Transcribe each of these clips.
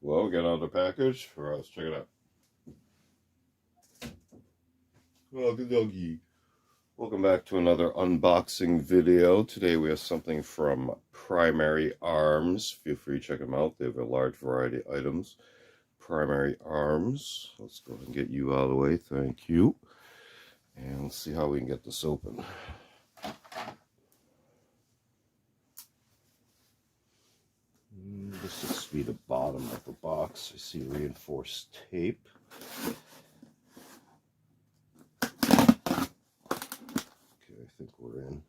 Well, get out the package. All right, let's check it out. Oh, good doggy. Welcome back to another unboxing video. Today we have something from Primary Arms. Feel free to check them out. They have a large variety of items. Primary Arms. Let's go ahead and get you out of the way. Thank you. And let's see how we can get this open. This is to be the bottom of the box. I see reinforced tape. Okay, I think we're in.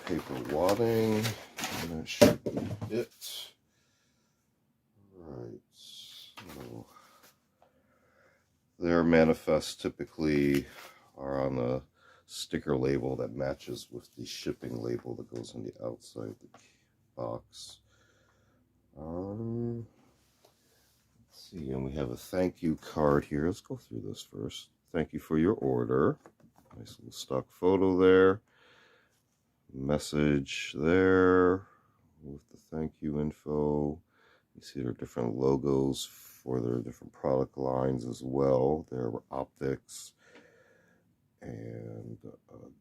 Paper wadding, and that should be it. Right, so their manifests typically are on a sticker label that matches with the shipping label that goes on the outside of the box. Let's see, and we have a thank you card here. Let's go through this first. Thank you for your order. Nice little stock photo there. Message there with the thank you info. You see their different logos for their different product lines as well. There were optics and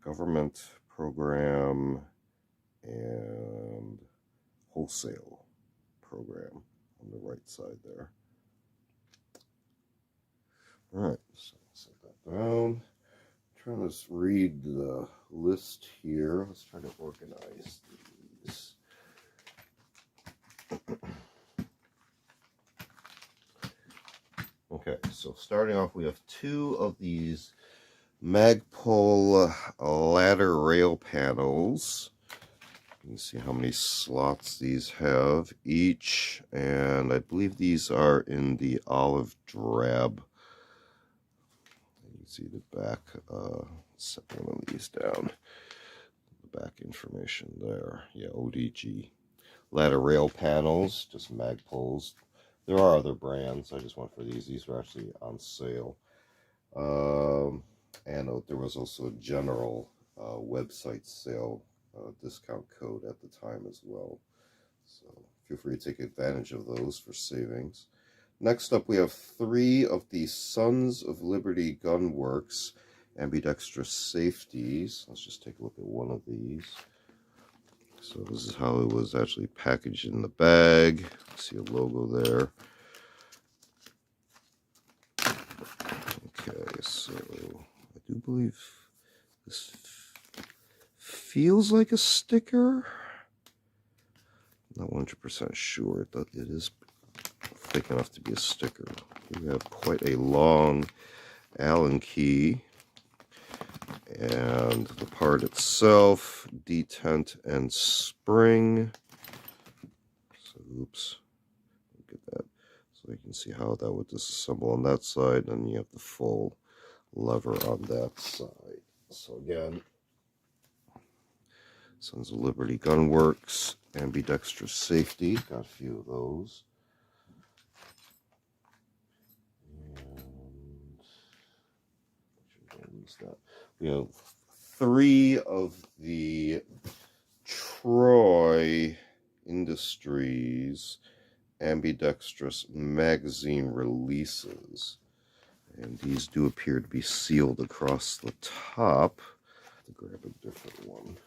government program and wholesale program on the right side there. All right, so set that down. Trying to read the list here. Let's try to organize these. Okay, so starting off, we have two of these Magpul ladder rail panels. You can see how many slots these have each, and I believe these are in the olive drab. See the back, set one of these down, the back information there. Yeah, ODG. Ladder rail panels, just Magpuls. There are other brands, I just went for these. These were actually on sale. And there was also a general website sale discount code at the time as well. So feel free to take advantage of those for savings. Next up, we have three of the Sons of Liberty Gunworks Ambidextrous safeties. Let's just take a look at one of these. So this is how it was actually packaged in the bag. See a logo there. Okay, so I do believe this feels like a sticker. Not 100% sure that it is thick enough to be a sticker. We have quite a long Allen key, and the part itself, detent and spring. So oops, look at that. So you can see how that would disassemble on that side, and you have the full lever on that side. So again, Sons of Liberty Gunworks Ambidextrous safety, got a few of those. That. We have three of the Troy Industries Ambidextrous magazine releases, and these do appear to be sealed across the top. To grab a different one.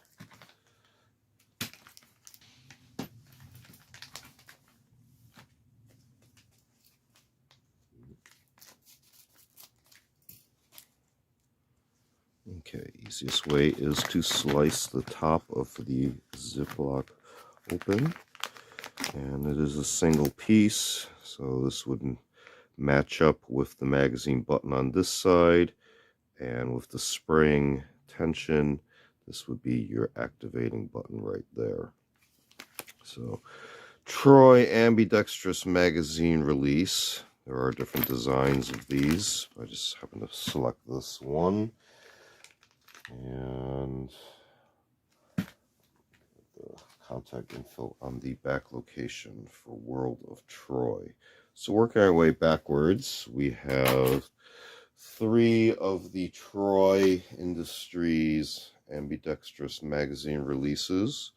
Okay, easiest way is to slice the top of the Ziploc open, and it is a single piece, so this would match up with the magazine button on this side, and with the spring tension, this would be your activating button right there. So, Troy Ambidextrous magazine release. There are different designs of these. I just happen to select this one. And contact info on the back location for World of Troy. So working our way backwards, we have 3 of the Troy Industries Ambidextrous magazine releases.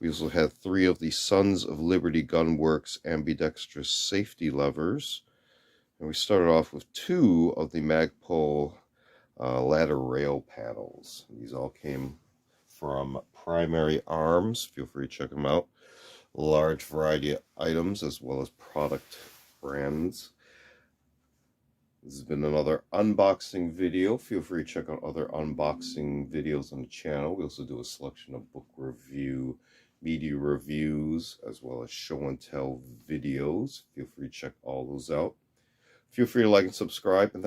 We also had 3 of the Sons of Liberty Gunworks ambidextrous safety levers. And we started off with 2 of the Magpul ladder rail panels. These all came from Primary Arms. Feel free to check them out. A large variety of items as well as product brands. This has been another unboxing video. Feel free to check out other unboxing videos on the channel. We also do a selection of book review, media reviews, as well as show and tell videos. Feel free to check all those out. Feel free to like and subscribe, and thank